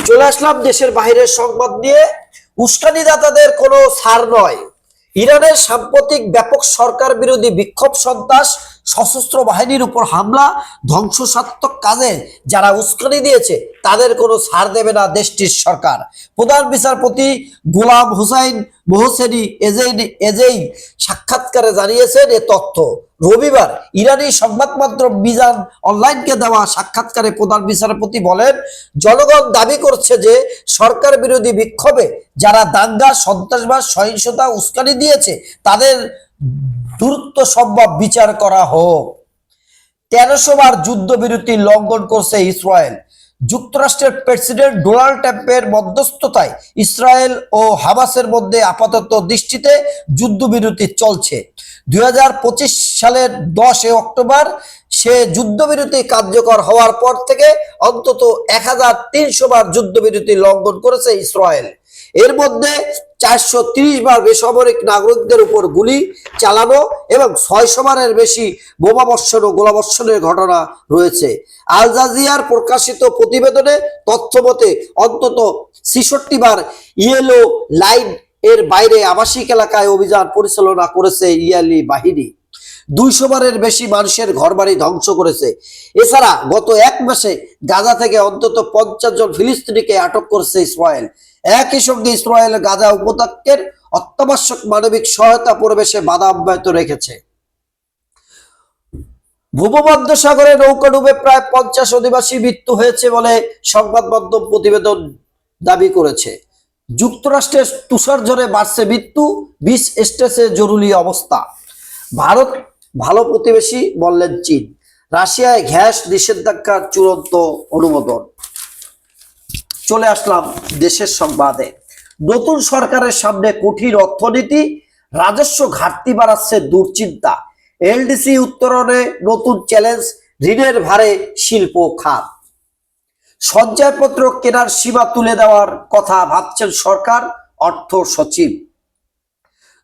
চলে আসলাম দেশের বাইরের সংবাদ নিয়ে। উস্কানিদাতাদের কোনো ছাড় নয়। ইরানের সাম্প্রতিক ব্যাপক সরকার বিরোধী বিক্ষোভ, সন্ত্রাস, সশস্ত্র বাহিনীর উপর হামলা, ধ্বংসাত্মক কাজে যারা উস্কানি দিয়েছে তাদের কোনো ছাড় দেবে না দেশটির সরকার। প্রধান বিচারপতি গোলাম হুসাইন মোহসেনি এজেই সাক্ষাৎকারে জানিয়েছেন এ তথ্য। রবিবার ইরানি সংবাদ মাধ্যম মিজান অনলাইনকে দেওয়া সাক্ষাৎকারে প্রধান বিচারপতি বলেন, জনগণ দাবি করছে যে সরকার বিরোধী বিক্ষোভে যারা দাঙ্গা, সন্ত্রাসবাদ, সহিংসতা, উস্কানি দিয়েছে তাদের দ্রুত সম্ভব বিচার করা হোক। 1300 বার যুদ্ধবিরতি লঙ্ঘন করছে ইসরায়েল। যুক্তরাষ্ট্রের প্রেসিডেন্ট ডোনাল্ড ট্রাম্পের মধ্যস্থতায় ইসরায়েল ও হামাসের মধ্যে আপাতত দৃষ্টিতে যুদ্ধবিরতি চলছে। 2025 সালের 10 অক্টোবর সে যুদ্ধবিরতি কার্যকর হওয়ার পর থেকে অন্তত 1300 বার যুদ্ধবিরতি লঙ্ঘন করেছে ইসরায়েল। এর মধ্যে 430 বার বেসামরিক নাগরিকদের উপর গুলি চালানো এবং 600 বারের বেশি বোমাবর্ষণ ও গোলাবর্ষণের ঘটনা রয়েছে। আল জাজিরার প্রকাশিত প্রতিবেদনে তথ্য মতে অন্তত 66 বার ইয়েলো লাইন এর বাইরে আবাসিক এলাকায় অভিযান পরিচালনা করেছে ইসরায়েলি বাহিনী। 200 বারের বেশি মানুষের ঘরবাড়ি ধ্বংস করেছে। এছাড়া গত এক মাসে গাজা থেকে অন্তত 50 জন ফিলিস্তিনিকে আটক করেছে ইসরায়েল। একই সঙ্গে ইসরায়েল গাজা উপত্যকার অত্যাবশ্যক মানবিক সহায়তা পরিবেশে বাধা অব্যাহত রেখেছে। ভূমধ্যসাগরে নৌকা ডুবে প্রায় 50 অধিবাসী মৃত্যু হয়েছে বলে সংবাদ মাধ্যম প্রতিবেদন দাবি করেছে। যুক্তরাষ্ট্রের তুষারঝড়ে বাড়ছে মৃত্যু, 20 স্টেটে জরুরি অবস্থা। ভারত ভালো প্রতিবেশী বললেন চীন। রাশিয়ায় গ্যাস নিষেধাজ্ঞার চূড়ান্ত অনুমোদন। চলে আসলাম দেশের সংবাদে। নতুন সরকারের সামনে কঠিন অর্থনীতি, রাজস্ব ঘাটতি বাড়াচ্ছে দুশ্চিন্তা। এলডিসি উত্তরণে নতুন চ্যালেঞ্জ, ঋণের ভারে শিল্প খাত। সঞ্চয়পত্র কেনার সীমা তুলে দেওয়ার কথা ভাবছেন সরকার, অর্থ সচিব।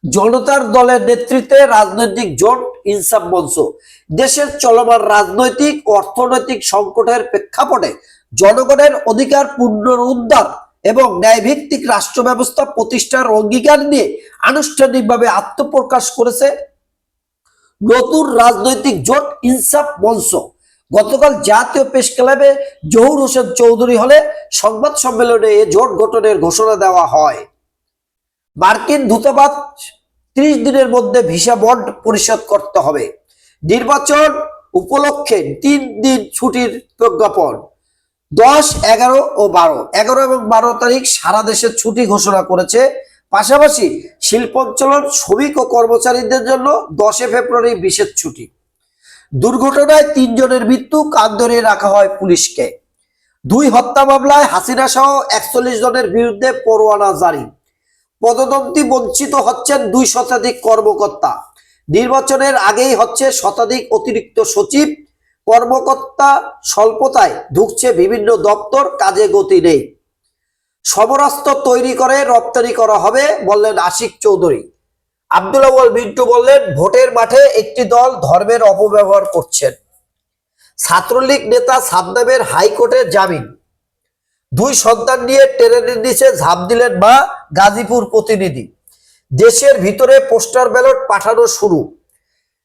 জনতার দলের নেতৃত্বে রাজনৈতিক জোট ইনসাফ মঞ্চ। দেশের চলমান রাজনৈতিক ও অর্থনৈতিক সংকটের প্রেক্ষাপটে জনগণের অধিকার পুনরুদ্ধার এবং ন্যায়ভিত্তিক রাষ্ট্র ব্যবস্থা প্রতিষ্ঠার অঙ্গীকার নিয়ে আনুষ্ঠানিকভাবে আত্মপ্রকাশ করেছে নতুন রাজনৈতিক জোট ইনসাফ মঞ্চ। গতকাল জাতীয় প্রেস ক্লাবে জহুর হোসেন চৌধুরী হলে সংবাদ সম্মেলনে এ জোট গঠনের ঘোষণা দেওয়া হয়। মার্কিন দূতাবাস 30 দিনের মধ্যে ভিসা বন্ড পরিশোধ করতে হবে। নির্বাচন উপলক্ষে 3 দিন ছুটির প্রজ্ঞাপন। 10, 11 ও 12 এবং 12 তারিখ সারা দেশে ছুটি ঘোষণা করেছে। পাশাপাশি শিল্পাঞ্চলের শ্রমিক ও কর্মচারীদের জন্য 10 ফেব্রুয়ারি বিশেষ ছুটি। দুর্ঘটনায় 3 জনের মৃত্যু, কান ধরিয়ে রাখা হয় পুলিশকে। 2 হত্যা মামলায় হাসিনা সহ 41 জনের বিরুদ্ধে পরোয়ানা জারি। পদোন্নতি বঞ্চিত হচ্ছেন 2 শতাধিক কর্মকর্তা। নির্বাচনের আগেই হচ্ছে শতাধিক অতিরিক্ত সচিব। কর্মকর্তা স্বল্পতায় ঢুকছে বিভিন্ন দপ্তর, কাজে গতি নেই। সমরাস্ত্র তৈরি করে রপ্তানি করা হবে বললেন আশিক চৌধুরী। আব্দুল আউয়াল মিন্টু বললেন, ভোটের মাঠে একটি দল ধর্মের অপব্যবহার করছেন। ছাত্রলীগ নেতা সাদ্দামের হাইকোর্টে জামিন। 2 সন্তান নিয়ে ট্রেনের নিচে ঝাঁপ দিলেন মা, গাজীপুর প্রতিনিধি। দেশের ভিতরে পোস্টাল ব্যালট পাঠানো শুরু।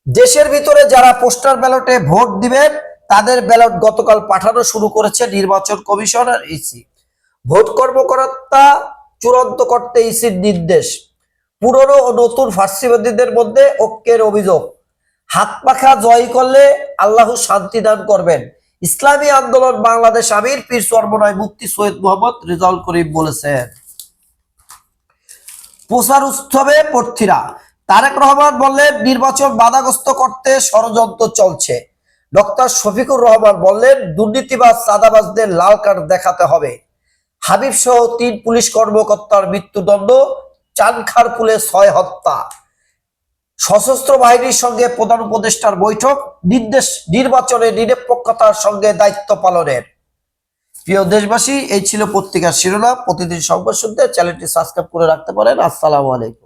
দেশের ভিতরে যারা পোস্টাল ব্যালটে ভোট দিবেন তাদের ব্যালট গতকাল পাঠানো শুরু করেছে নির্বাচন কমিশন আর ইসি। ভোট কর্মকর্তা চূড়ান্ত করতে ইসির নির্দেশ। পুরনো ও নতুন ফার্সিবাদীদের মধ্যে ঐক্যের অভিযোগ। হাত পাখা জয় করলে আল্লাহ শান্তি দান করবেন, ইসলামী আন্দোলন বাংলাদেশ আমির পীর চরমনায় মুফতি সৈয়দ মোহাম্মদ রেজাউল করিম বলেছেন। প্রচার উৎসবে প্রার্থীরা। তারেক রহমান বললেন, নির্বাচন বাধাগ্রস্ত করতে ষড়যন্ত্র চলছে। ডক্টর শফিকুর রহমান বললেন, দুর্নীতিবাজ চাঁদাবাজদের লাল কার্ড দেখাতে হবে। হাবিব সহ 3 পুলিশ কর্মকর্তার মৃত্যুদণ্ড। চানখারপুলে 6 হত্যা। সশস্ত্র বাহিনীর সঙ্গে প্রধান উপদেষ্টার বৈঠক, নির্দেশ নির্বাচনে নিরপেক্ষতার সঙ্গে দায়িত্ব পালনের। প্রিয় দেশবাসী, এই ছিল পত্রিকার শিরোনাম। প্রতিদিন সংবাদ শুনতে চ্যানেলটি সাবস্ক্রাইব করে রাখতে পারেন। আসসালামু আলাইকুম।